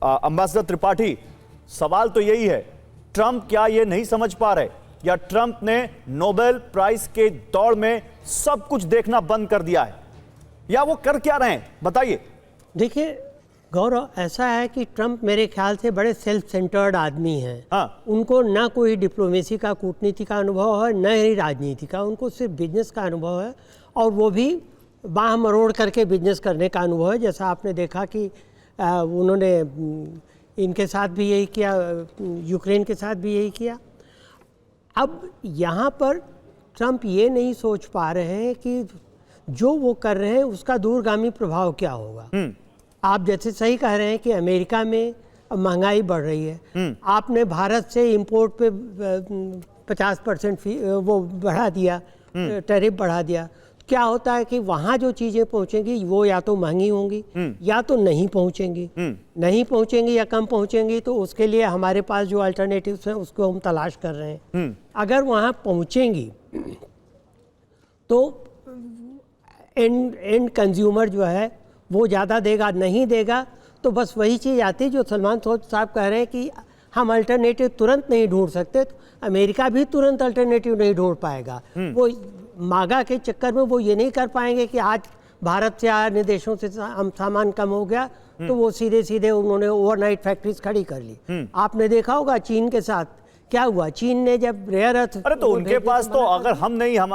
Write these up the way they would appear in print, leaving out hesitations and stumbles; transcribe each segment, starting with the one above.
Ambassador Tripathi, सवाल तो यही है, ट्रंप क्या ये नहीं समझ पा रहे, या ट्रंप ने नोबेल प्राइज के दौड़ में सब कुछ देखना बंद कर दिया है, या वो कर क्या रहे हैं, बताइए। देखिए गौरव, ऐसा है कि ट्रंप मेरे ख्याल से बड़े सेल्फ सेंटर्ड आदमी हैं। हाँ। उनको ना कोई डिप्लोमेसी का, कूटनीति का अनुभव है, न ही राजनीति का, उनको सिर्फ बिजनेस का अनुभव है, और वो भी बाह मरोड़ करके बिजनेस करने का अनुभव है। जैसा आपने देखा कि उन्होंने इनके साथ भी यही किया, यूक्रेन के साथ भी यही किया। अब यहाँ पर ट्रंप ये नहीं सोच पा रहे हैं कि जो वो कर रहे हैं उसका दूरगामी प्रभाव क्या होगा। आप जैसे सही कह रहे हैं कि अमेरिका में महंगाई बढ़ रही है, आपने भारत से इंपोर्ट पे 50% वो बढ़ा दिया, टैरिफ बढ़ा दिया। क्या होता है कि वहाँ जो चीज़ें पहुँचेंगी वो या तो महंगी होंगी या तो नहीं पहुँचेंगी। नहीं पहुँचेंगी या कम पहुँचेंगी तो उसके लिए हमारे पास जो अल्टरनेटिव्स हैं उसको हम तलाश कर रहे हैं। अगर वहाँ पहुँचेंगी तो एंड कंज्यूमर जो है वो ज़्यादा देगा, नहीं देगा तो बस वही चीज़ आती जो सलमान साहब कह रहे हैं कि हम अल्टरनेटिव तुरंत नहीं ढूंढ सकते, तो अमेरिका भी तुरंत अल्टरनेटिव नहीं ढूंढ पाएगा। वो मागा के चक्कर में वो ये नहीं कर पाएंगे कि आज भारत से अन्य देशों से सामान कम हो गया तो वो सीधे सीधे उन्होंने ओवरनाइट फैक्ट्रीज खड़ी कर ली। आपने देखा होगा चीन के साथ क्या हुआ, चीन ने जब रेयर अर्थ, अरे तो उनके पास तो अगर हम नहीं, हम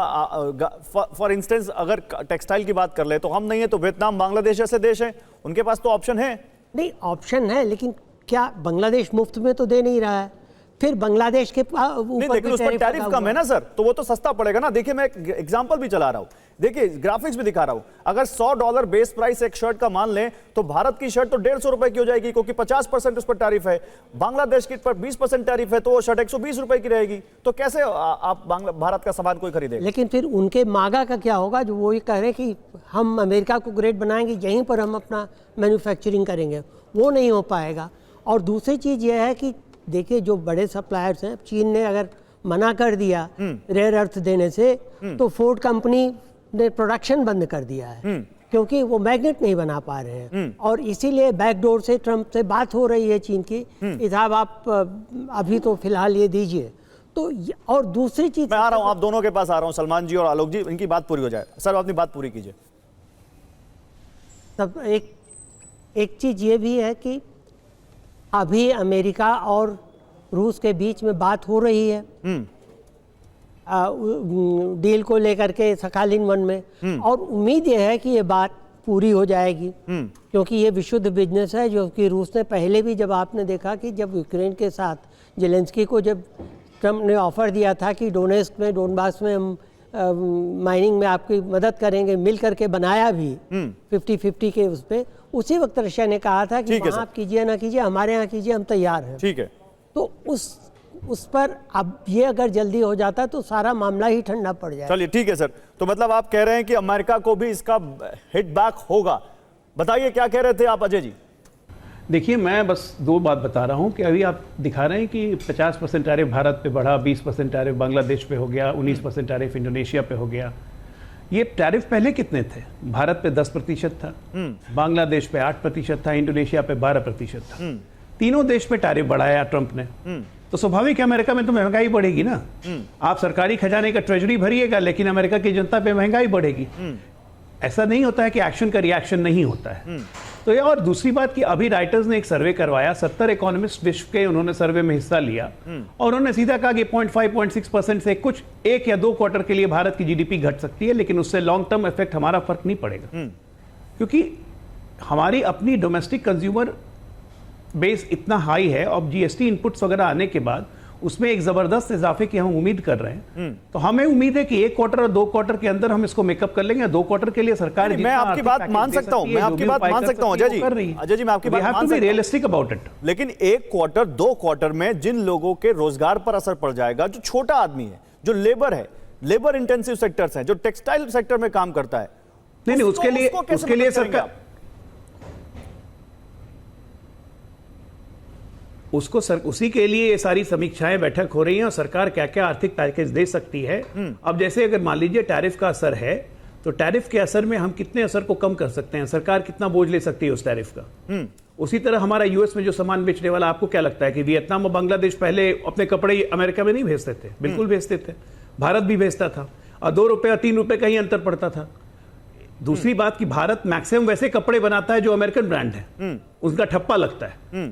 फॉर इंस्टेंस अगर टेक्सटाइल की बात कर ले तो हम नहीं है तो वियतनाम, बांग्लादेश ऐसे देश हैं, उनके पास तो ऑप्शन है। नहीं, ऑप्शन है, लेकिन क्या बांग्लादेश मुफ्त में तो दे नहीं रहा है। फिर बांग्लादेश के ऊपर लेकिन उस पर टैरिफ कम है ना सर, तो वो तो सस्ता पड़ेगा ना। देखिए मैं एक एग्जांपल भी चला रहा हूं, देखिए ग्राफिक्स भी दिखा रहा हूं। अगर $100 बेस प्राइस एक शर्ट का मान लें तो भारत की शर्ट तो 150 रुपए की हो जाएगी, क्योंकि 50% उस पर टैरिफ है। बांग्लादेश की पर 20% टैरिफ है तो वो शर्ट 120 रुपए की रहेगी। तो कैसे आप भारत का सामान कोई खरीदेगा? लेकिन फिर उनके मागा का क्या होगा, जो वो ये कह रहे हैं कि हम अमेरिका को ग्रेट बनाएंगे, यहीं पर हम अपना मैन्युफैक्चरिंग करेंगे, वो नहीं हो पाएगा। और दूसरी चीज़ ये है कि देखिए जो बड़े सप्लायर्स हैं, चीन ने अगर मना कर दिया रेयर अर्थ देने से तो फोर्ड कंपनी ने प्रोडक्शन बंद कर दिया है, क्योंकि वो मैग्नेट नहीं बना पा रहे हैं। और इसीलिए बैकडोर से ट्रंप से बात हो रही है चीन की, साहब आप अभी तो फिलहाल ये दीजिए। तो और दूसरी चीज, मैं आ रहा हूं, आप दोनों के पास आ रहा हूं, सलमान जी और आलोक जी, इनकी बात पूरी हो जाए। सर अपनी बात पूरी कीजिए। तब एक चीज ये भी है कि अभी अमेरिका और रूस के बीच में बात हो रही है डील को लेकर के सखालिन 1 में, और उम्मीद ये है कि ये बात पूरी हो जाएगी, क्योंकि ये विशुद्ध बिजनेस है। जो कि रूस ने पहले भी, जब आपने देखा कि जब यूक्रेन के साथ जेलेंस्की को जब ट्रंप ने ऑफर दिया था कि डोनेस्क में, डोनबास में हम माइनिंग में आपकी मदद करेंगे, मिल करके बनाया भी 50-50 के उस पर, उसी वक्त रशिया ने कहा था कि वहाँ आप कीजिए ना कीजिए, हमारे यहाँ कीजिए, हम तैयार हैं। ठीक है। तो उस पर अब ये अगर जल्दी हो जाता तो सारा मामला ही ठंडा पड़ जाए। चलिए ठीक है सर, तो मतलब आप कह रहे हैं कि अमेरिका को भी इसका हिट बैक होगा। बताइए क्या कह रहे थे आप अजय जी? देखिए मैं बस 2 बात बता रहा हूं कि अभी आप दिखा रहे हैं कि 50% टैरिफ भारत पे बढ़ा, 20% टैरिफ बांग्लादेश पे हो गया, 19% टैरिफ इंडोनेशिया पे हो गया। ये टैरिफ पहले कितने थे? भारत पे 10% था, बांग्लादेश पे 8% था, इंडोनेशिया पे 12% था। तीनों देश पे टैरिफ बढ़ाया ट्रंप ने, तो स्वाभाविक है अमेरिका में तो महंगाई बढ़ेगी ना। आप सरकारी खजाने का ट्रेजरी भरिएगा लेकिन अमेरिका की जनता पे महंगाई बढ़ेगी। ऐसा नहीं होता है कि एक्शन का रिएक्शन नहीं होता है। तो ये, और दूसरी बात कि अभी राइटर्स ने एक सर्वे करवाया, 70 इकोनॉमिस्ट विश्व के, उन्होंने सर्वे में हिस्सा लिया और उन्होंने सीधा कहा कि 0.5-0.6% से कुछ 1 या 2 क्वार्टर के लिए भारत की जीडीपी घट सकती है, लेकिन उससे लॉन्ग टर्म इफेक्ट हमारा फर्क नहीं पड़ेगा, क्योंकि हमारी अपनी डोमेस्टिक कंज्यूमर बेस इतना हाई है। और जीएसटी इनपुट्स वगैरह आने के बाद उसमें एक जबरदस्त इजाफे की हम उम्मीद कर रहे हैं। तो हमें उम्मीद है कि 1 क्वार्टर और 2 क्वार्टर के अंदर हम इसको मेकअप कर लेंगे। 2 क्वार्टर के लिए सरकार, मैं आपकी बात मान सकता हूं, मैं आपकी बात मान सकता हूं अजय जी, अजय जी मैं आपकी बात मान सकता हूं, रियलिस्टिक अबाउट इट। लेकिन 1 क्वार्टर 2 क्वार्टर में जिन लोगों के रोजगार पर असर पड़ जाएगा, जो छोटा आदमी है, जो लेबर है, लेबर इंटेंसिव सेक्टर्स हैं, जो टेक्सटाइल सेक्टर में काम करता है, नहीं उसके लिए सरकार उसी के लिए ये सारी समीक्षाएं बैठक हो रही हैं और सरकार क्या क्या आर्थिक पैकेज दे सकती है। अब जैसे अगर मान लीजिए टैरिफ का असर है तो टैरिफ के असर में हम कितने असर को कम कर सकते हैं, सरकार कितना बोझ ले सकती है उस टैरिफ का, उसी तरह हमारा यूएस में जो सामान बेचने वाला, आपको क्या लगता है कि वियतनाम और बांग्लादेश पहले अपने कपड़े अमेरिका में नहीं भेजते थे? बिल्कुल भेजते थे, भारत भी भेजता था, और 2 रुपए और 3 रुपए का ही अंतर पड़ता था। दूसरी बात कि भारत मैक्सिमम वैसे कपड़े बनाता है जो अमेरिकन ब्रांड है, उसका ठप्पा लगता है।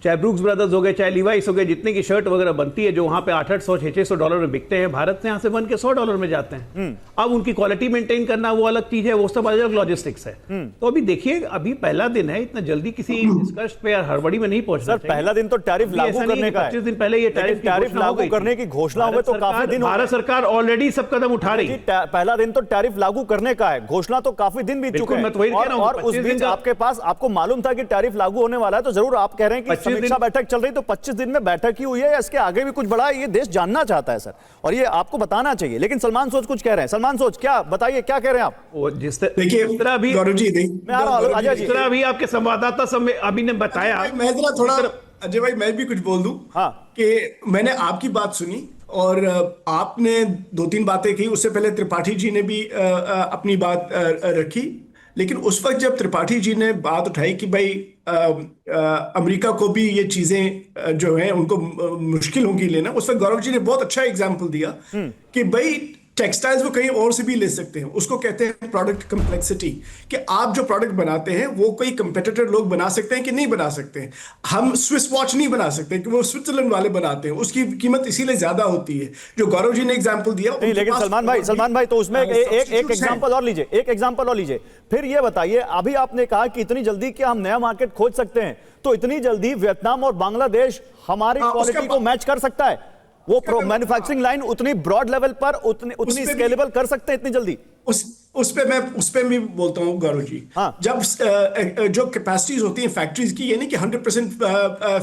चाहे ब्रूक्स ब्रदर्स हो गए, चाहे लिवाइस हो गए, जितने की शर्ट वगैरह बनती है जो वहां पे $800-600 में बिकते हैं, भारत से यहां से बन के $100 में जाते हैं। अब उनकी क्वालिटी मेंटेन करना वो अलग चीज है, वो सब अलग लॉजिस्टिक्स है। तो अभी देखिए, अभी पहला दिन है, इतना जल्दी किसी निष्कर्ष पे या हड़बड़ी में नहीं पहुंचना सर, पहला दिन तो टैरिफ लागू करने का है। 25 दिन पहले ये टैरिफ लागू करने की घोषणा हुई तो काफी दिन, भारत सरकार ऑलरेडी सब कदम उठा रही है। पहला दिन तो टैरिफ लागू करने का है, घोषणा तो काफी दिन बीत चुके हैं, और उस दिन आपके पास, आपको मालूम था कि टैरिफ लागू होने वाला है, तो जरूर आप कह रहे हैं कि समीक्षा बैठक चल रही, तो 25 दिन में बैठक ही हुई है या इसके आगे भी कुछ बड़ा है, ये देश जानना चाहता है सर, और ये आपको बताना चाहिए। लेकिन सलमान सोच कुछ कह रहे हैं। सलमान सोच, क्या बताइए, क्या कह रहे हैं आप? वो जिस तरह भी गौरव जी, मैं आ रहा हूं अजय जी, जिस तरह भी आपके संवाददाता सब अभी ने बताया, मैं जरा थोड़ा, अजय भाई मैं भी कुछ बोल दूं। हाँ। कि मैंने आपकी बात सुनी और आपने 2-3 बातें की, उससे पहले त्रिपाठी जी ने भी अपनी बात रखी। लेकिन उस वक्त जब त्रिपाठी जी ने बात उठाई कि भाई अमेरिका को भी ये चीजें जो हैं उनको मुश्किल होंगी लेना, उस वक्त गौरव जी ने बहुत अच्छा एग्जाम्पल दिया कि भाई टेक्सटाइल्स वो कहीं और से भी ले सकते हैं। उसको कहते हैं प्रोडक्ट कम्प्लेक्सिटी, कि आप जो प्रोडक्ट बनाते हैं वो कोई कंपेटिटर लोग बना सकते हैं कि नहीं बना सकते हैं। हम स्विस वॉच नहीं बना सकते कि वो स्विट्जरलैंड वाले बनाते हैं, उसकी कीमत इसीलिए ज्यादा होती है, जो गौरव जी ने एग्जांपल दिया। लेकिन सलमान भाई तो उसमें एक एग्जांपल और लीजिए, एक एग्जांपल और लीजिए, फिर ये बताइए, अभी आपने कहा कि इतनी जल्दी क्या हम नया मार्केट खोज सकते हैं, तो इतनी जल्दी वियतनाम और बांग्लादेश हमारी क्वालिटी को मैच कर सकता है? वो मैन्युफैक्चरिंग लाइन उतनी ब्रॉड लेवल पर उतनी स्केलेबल कर सकते हैं इतनी जल्दी? उस पे भी बोलता हूं गौरव जी। हाँ। जब जो कैपेसिटीज होती हैं फैक्ट्रीज की, ये नहीं कि 100%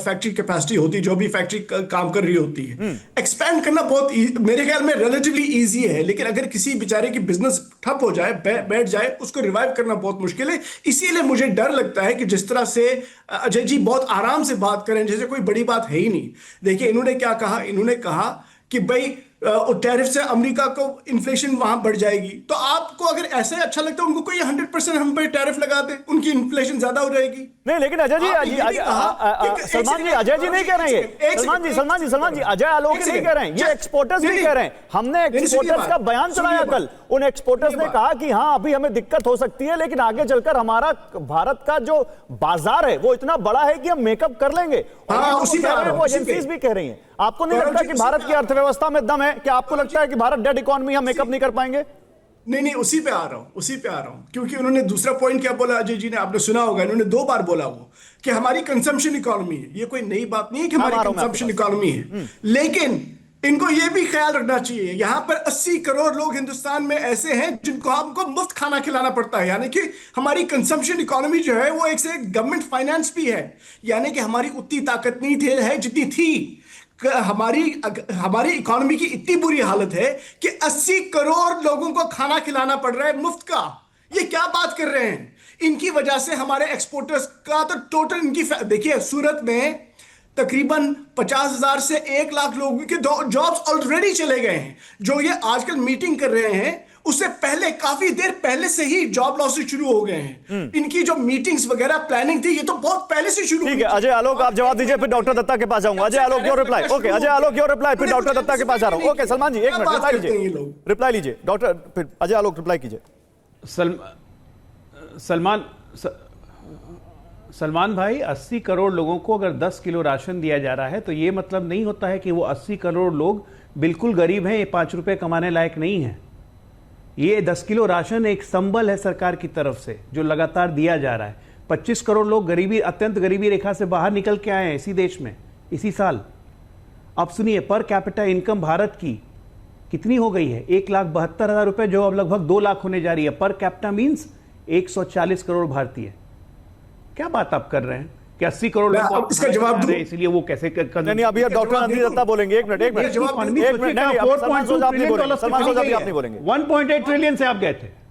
फैक्ट्री कैपेसिटी होती है, जो भी फैक्ट्री काम कर रही होती है, एक्सपैंड करना बहुत मेरे ख्याल में रिलेटिवली इजी है। लेकिन अगर किसी बेचारे की बिजनेस ठप हो जाए, बैठ जाए, उसको रिवाइव करना बहुत मुश्किल है। इसीलिए मुझे डर लगता है कि जिस तरह से अजय जी बहुत आराम से बात करें जैसे कोई बड़ी बात है ही नहीं। देखिए इन्होंने क्या कहा, इन्होंने कहा कि भाई टैरिफ से अमेरिका को इन्फ्लेशन वहां बढ़ जाएगी। तो आपको अगर ऐसे अच्छा लगता है उनको कोई 100% हम पे टैरिफ लगा दे, उनकी इन्फ्लेशन ज्यादा हो जाएगी। नहीं, लेकिन अजय जी, सलमान जी, अजय जी नहीं कह रहे हैं, सलमान जी अजय आलोक नहीं कह रहे हैं, ये एक्सपोर्टर्स नहीं कह रहे हैं। हमने एक्सपोर्टर्स का बयान चलाया कल, उन एक्सपोर्टर्स ने कहा कि हाँ अभी हमें दिक्कत हो सकती है, लेकिन आगे चलकर हमारा भारत का जो बाजार है वो इतना बड़ा है कि हम मेकअप कर लेंगे। वो एजेंसीज भी कह रही हैं। आपको नहीं लगता कि भारत की अर्थव्यवस्था में दम है? क्या आपको लगता है कि भारत डेड इकोनॉमी, हम मेकअप नहीं कर पाएंगे? नहीं, उसी पे आ रहा हूं, क्योंकि उन्होंने दूसरा पॉइंट क्या बोला अजय जी ने, आपने सुना होगा, इन्होंने 2 बार बोला वो कि हमारी कंजम्पशन इकोनॉमी है। ये कोई नई बात नहीं है कि हमारी कंजम्पशन इकोनॉमी है, लेकिन इनको ये भी ख्याल रखना चाहिए यहां पर 80 करोड़ लोग हिंदुस्तान में ऐसे हैं जिनको हमको मुफ्त खाना खिलाना पड़ता है। यानी कि हमारी कंजम्पशन इकोनॉमी जो है वो एक से गवर्नमेंट फाइनेंस भी है, यानी कि हमारी उतनी ताकत नहीं है जितनी थी। हमारी इकोनॉमी की इतनी बुरी हालत है कि 80 करोड़ लोगों को खाना खिलाना पड़ रहा है मुफ्त का। ये क्या बात कर रहे हैं? इनकी वजह से हमारे एक्सपोर्टर्स का तो टोटल इनकी देखिए, सूरत में तकरीबन 50,000 से 1 लाख लोगों के जॉब्स ऑलरेडी चले गए हैं। जो ये आजकल मीटिंग कर रहे हैं उससे पहले, काफी देर पहले से ही जॉब लॉसेस शुरू हो गए हैं। इनकी जो मीटिंग्स वगैरह प्लानिंग थी, ये तो बहुत पहले से शुरू। ठीक है अजय आलोक, आप जवाब दीजिए, फिर डॉक्टर दत्ता के पास जाऊंगा। Ajay Alok your reply. Okay Ajay Alok your reply, फिर डॉक्टर दत्ता के पास जा रहा हूं। Okay Salman ji, 1 minute reply लीजिए। डॉक्टर, फिर अजय आलोक रिप्लाई कीजिए। सलमान भाई, 80 करोड़ लोगों को अगर 10 किलो राशन दिया जा रहा है तो ये मतलब नहीं होता है कि वो 80 करोड़ लोग बिल्कुल गरीब हैं, ये 5 रुपए कमाने लायक नहीं है। ये 10 किलो राशन एक संबल है सरकार की तरफ से जो लगातार दिया जा रहा है। 25 करोड़ लोग अत्यंत गरीबी रेखा से बाहर निकल के आए हैं इसी देश में इसी साल। अब सुनिए, पर कैपिटा इनकम भारत की कितनी हो गई है? 1,72,000 रुपए, जो अब लगभग 2 लाख होने जा रही है। पर कैपिटा मीन्स 140 करोड़ भारतीय। क्या बात आप कर रहे हैं कि 80 करोड़ लोग इसका जवाब दूं, इसलिए वो कैसे नहीं, अभी डॉक्टर नंदी दत्ता बोलेंगे। 1 मिनट, सलमान सोच आप नहीं बोलेंगे। 1.8 ट्रिलियन से आप गए थे।